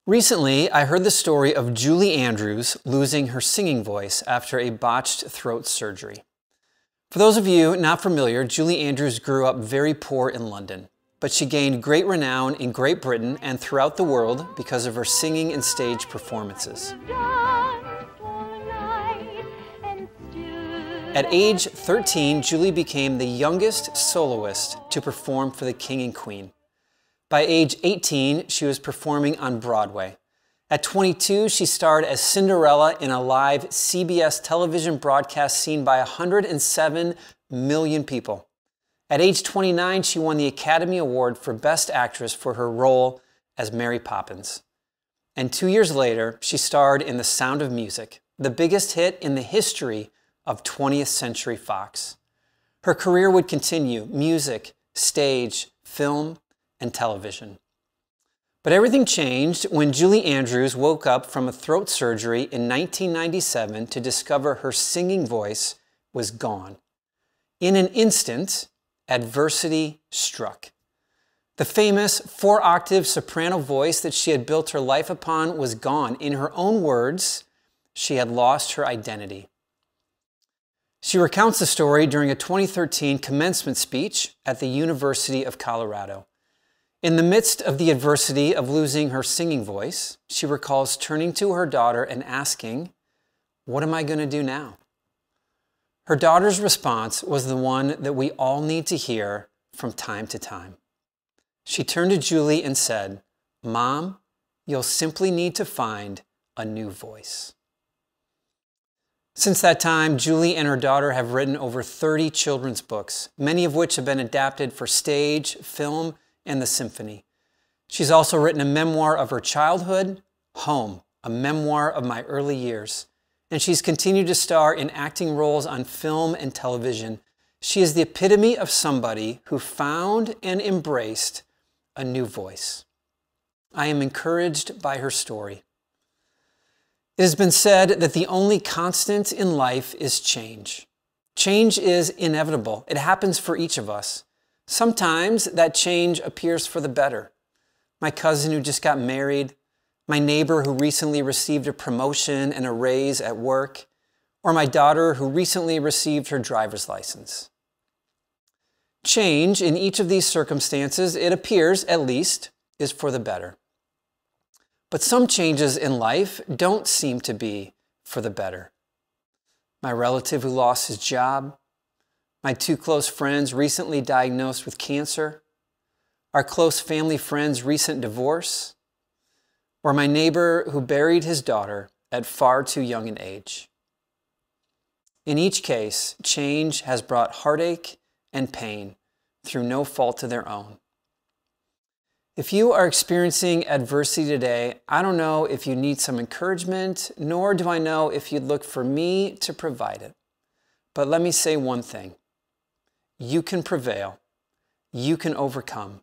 Recently, I heard the story of Julie Andrews losing her singing voice after a botched throat surgery. For those of you not familiar, Julie Andrews grew up very poor in London, but she gained great renown in Great Britain and throughout the world because of her singing and stage performances. At age 13, Julie became the youngest soloist to perform for the King and Queen. By age 18, she was performing on Broadway. At 22, she starred as Cinderella in a live CBS television broadcast seen by 107 million people. At age 29, she won the Academy Award for Best Actress for her role as Mary Poppins. And 2 years later, she starred in The Sound of Music, the biggest hit in the history of 20th Century Fox. Her career would continue: music, stage, film, and television. But everything changed when Julie Andrews woke up from a throat surgery in 1997 to discover her singing voice was gone. In an instant, adversity struck. The famous 4-octave soprano voice that she had built her life upon was gone. In her own words, she had lost her identity. She recounts the story during a 2013 commencement speech at the University of Colorado. In the midst of the adversity of losing her singing voice, she recalls turning to her daughter and asking, "What am I going to do now?" Her daughter's response was the one that we all need to hear from time to time. She turned to Julie and said, "Mom, you'll simply need to find a new voice." Since that time, Julie and her daughter have written over 30 children's books, many of which have been adapted for stage, film, and the symphony. She's also written a memoir of her childhood, Home, a memoir of my early years. And she's continued to star in acting roles on film and television. She is the epitome of somebody who found and embraced a new voice. I am encouraged by her story. It has been said that the only constant in life is change. Change is inevitable. It happens for each of us. Sometimes that change appears for the better. My cousin who just got married, my neighbor who recently received a promotion and a raise at work, or my daughter who recently received her driver's license. Change in each of these circumstances, it appears at least, is for the better. But some changes in life don't seem to be for the better. My relative who lost his job, my 2 close friends recently diagnosed with cancer, our close family friend's recent divorce, or my neighbor who buried his daughter at far too young an age. In each case, change has brought heartache and pain through no fault of their own. If you are experiencing adversity today, I don't know if you need some encouragement, nor do I know if you'd look for me to provide it. But let me say one thing. You can prevail. You can overcome.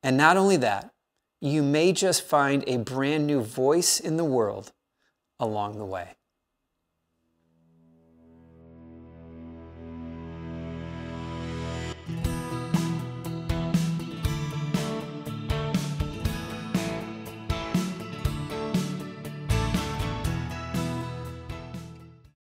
And not only that, you may just find a brand new voice in the world along the way.